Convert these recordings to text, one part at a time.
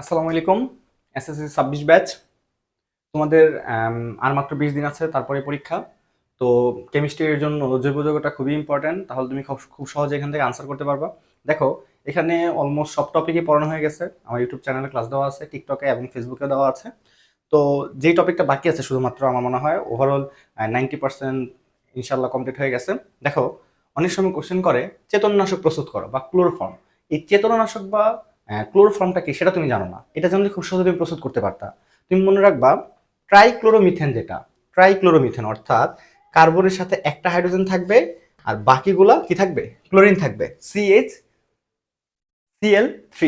আসসালামু আলাইকুম। SSC 26 batch. তোমাদের আর মাত্র 20 দিন আছে, তারপরে পরীক্ষা। তো কেমিস্ট্রির জন্য জৈব যৌগটা খুবই ইম্পর্ট্যান্ট। তাহলে তুমি খুব খুব সহজে এখান থেকে আনসার করতে পারবা। দেখো, এখানে অলমোস্ট সব টপিকই পড়ানো হয়ে গেছে। আমার ইউটিউব চ্যানেলে ক্লাস দেওয়া আছে, টিকটকে এবং ফেসবুকে দেওয়া আছে। তো যেই টপিকটা বাকি আছে শুধুমাত্র আমার মনে হয় ওভারঅল 90% ইনশাল্লাহ কমপ্লিট হয়ে গেছে। দেখো, অনেক সময় কোশ্চেন করে চেতননাশক প্রস্তুত করো বা ক্লোরোফর্ম। এই চেতননাশক বা ক্লোরোফর্মটা কি সেটা তুমি জানো না। এটা জানলে খুব সহজে তুমি প্রস্তুত করতে পারতা। তুমি মনে রাখবা, ট্রাইক্লোরোমিথেন যেটা, ট্রাইক্লোরোমিথেন অর্থাৎ কার্বনের সাথে একটা হাইড্রোজেন থাকবে আর বাকিগুলা কি থাকবে, ক্লোরিন থাকবে, CH Cl3,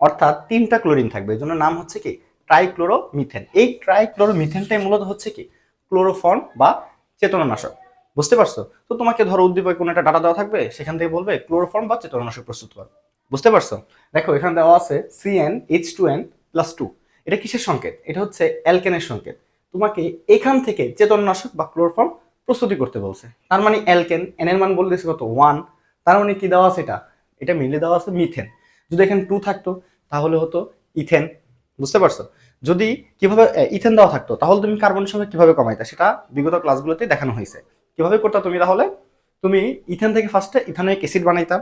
অর্থাৎ তিনটা ক্লোরিন থাকবে। এই জন্য নাম হচ্ছে কি ট্রাইক্লোরোমিথেন। এই ট্রাইক্লোরোমিথেনটাই মূলত হচ্ছে কি ক্লোরোফর্ম বা চেতননাশক। বুঝতে পারছো? তো তোমাকে ধরো উদ্দীপকে কোনো একটা ডাটা দেওয়া থাকবে, সেখান থেকে বলবে ক্লোরোফর্ম বা চেতননাশক প্রস্তুত কর। বুঝতে পারছো? দেখো, এখানে দেওয়া আছে CnH2n+2। এটা কিসের সংকেত? এটা হচ্ছে অ্যালকেনের সংকেত। তোমাকে এখান থেকে চেতননাশক বা ক্লোরোফর্ম প্রস্তুতি করতে বলছে। তার মানে অ্যালকেন, এন এর মান বলতেছে কত, 1। তার মানে কি দেওয়া আছে, এটা এটা মিলে দেওয়া আছে মিথেন। যদি এখানে 2 থাকতো তাহলে হতো ইথেন। বুঝতে পারছো? যদি কিভাবে ইথেন দেওয়া থাকতো তাহলে তুমি কার্বনের সংখ্যা কিভাবে কমাইতা, সেটা বিগত ক্লাসগুলোতে দেখানো হয়েছে। কিভাবে করতা তুমি? তাহলে তুমি ইথেন থেকে ফার্স্টে ইথানোয়িক অ্যাসিড বানাইতা।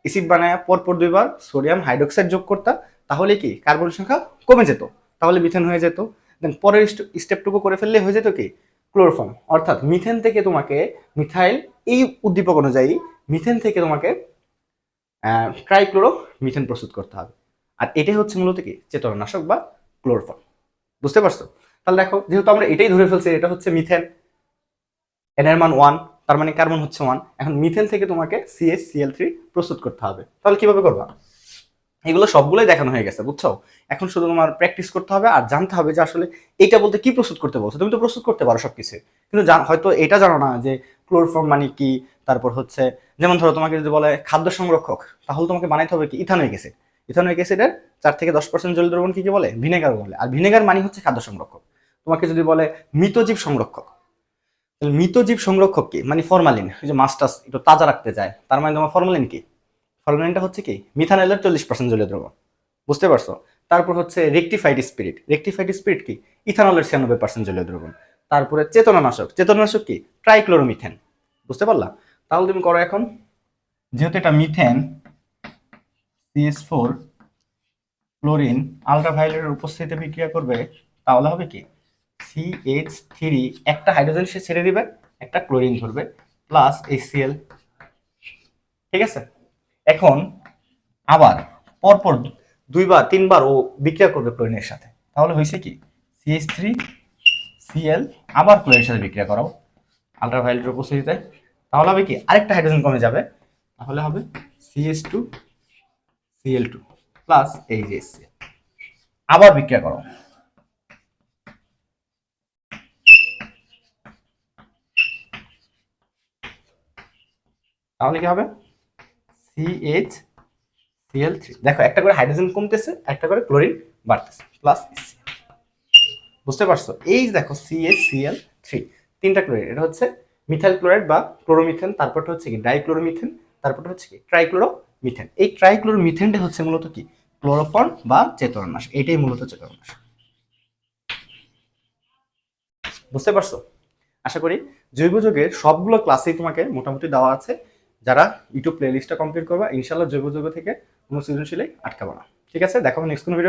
অ্যাসিড বানায় পরপর 2বার সোডিয়াম হাইড্রোক্সাইড যোগ করতা। তাহলে কি কার্বনের সংখ্যা কমে যেত, তাহলে মিথেন হয়ে যেত। দেন পরের স্টেপটুকু করে ফেললে হয়ে যেত কি ক্লোরোফর্ম। অর্থাৎ মিথেন থেকে তোমাকে মিথাইল, এই উদ্দীপক অনুযায়ী মিথেন থেকে তোমাকে ট্রাইক্লোরো মিথেন প্রস্তুত করতে হবে। আর এটাই হচ্ছে মূলত কি চেতননাশক বা ক্লোরোফর্ম। বুঝতে পারছো? তাহলে দেখো, যেহেতু আমরা এটাই ধরে ফেলছি এটা হচ্ছে মিথেন, এন এর মান 1, তার মানে কার্বন হচ্ছে 1। এখন মিথেন থেকে তোমাকে CH Cl3 প্রস্তুত করতে হবে। তাহলে কিভাবে করবা? এগুলো সবগুলোই দেখানো হয়ে গেছে, বুঝছো? এখন শুধু তোমার প্র্যাকটিস করতে হবে আর জানতে হবে যে আসলে এটা বলতে কি প্রস্তুত করতে বলছো। তুমি তো প্রস্তুত করতে পারো সবকিছু, কিন্তু হয়তো এটা জানো না যে ক্লোরোফর্ম মানে কি। তারপর হচ্ছে, যেমন ধরো তোমাকে যদি বলে খাদ্য সংরক্ষক, তাহলে তোমাকে বানাইতে হবে কি ইথানোয়িক অ্যাসিড। ইথানোয়িক অ্যাসিডের 4 থেকে 10% জলীয় দ্রবণ কি বলে, ভিনেগার বলে। আর ভিনেগার মানে হচ্ছে খাদ্য সংরক্ষক। তোমাকে যদি বলে মৃতজীব সংরক্ষক, মৃতজীব সংরক্ষক কি মানে ফরমালিন। ওই যে মাছ টাছ একটু তাজা রাখতে চায়, তার মানে তোমার ফরমালিন কি, ফরমালিনটা হচ্ছে কি মিথানলের 40% জলীয় দ্রবণ। বুঝতে পারছো? তারপর হচ্ছে রেকটিফাইড স্পিরিট। রেকটিফাইড স্পিরিট কি, ইথানলের 96% জলীয় দ্রবণ। তারপরে চেতনানাশক, চেতনানাশক কি ট্রাইক্লোরোমিথেন। বুঝতে পারলা? তাহলে তুমি করো এখন, যেহেতু এটা মিথেন, CH4 ক্লোরিন আলট্রাভায়োলেটের উপস্থিতিতে বিক্রিয়া করবে, তাহলে হবে কি CH3, একটা হাইড্রোজেন সে ছেড়ে দিবে, একটা ক্লোরিন ধরবে, প্লাস HCl। ঠিক আছে? এখন আবার পরপর 2বার 3বার ও বিক্রিয়া করবে ক্লোরিনের সাথে। তাহলে হয়েছে কি CH3Cl, আবার ক্লোরিনের সাথে বিক্রিয়া করাও আলট্রাভায়োলেটের উপস্থিতিতে। তাহলে হবে কি আরেকটা হাইড্রোজেন কমে যাবে, তাহলে হবে CH2Cl2 প্লাস HCl। আবার বিক্রিয়া করো, তাহলে কি হবে CH দেখো, একটা করে হাইড্রোজেন কমতেছে, একটা করে ক্লোরিন বাড়তেছে, প্লাস HCl। বুঝতে পারছো? এই দেখো CH Cl3, তিনটা ক্লোরাইড। এটা হচ্ছে মিথাইল ক্লোরাইড বা ক্লোরোমিথেন, তারপরটা হচ্ছে কি ডাইক্লোরোমিথেন, তারপরটা হচ্ছে কি ট্রাইক্লোরোমিথেন। এই ট্রাইক্লোরোমিথেনটা হচ্ছে মূলত কি ক্লোরোফর্ম বা চেতননাশক। এটাই মূলত চেতননাশক। বুঝতে পারছো? আশা করি জৈব যৌগের সবগুলো ক্লাসেই তোমাকে মোটামুটি দেওয়া আছে। যারা ইউটিউব প্লেলিস্টটা কমপ্লিট করবা, ইনশাআল্লাহ জৈব যৌগ থেকে কোনো সৃজনশীলই আটকাবো না। ঠিক আছে, দেখো নেক্সট কোনো ভিডিও।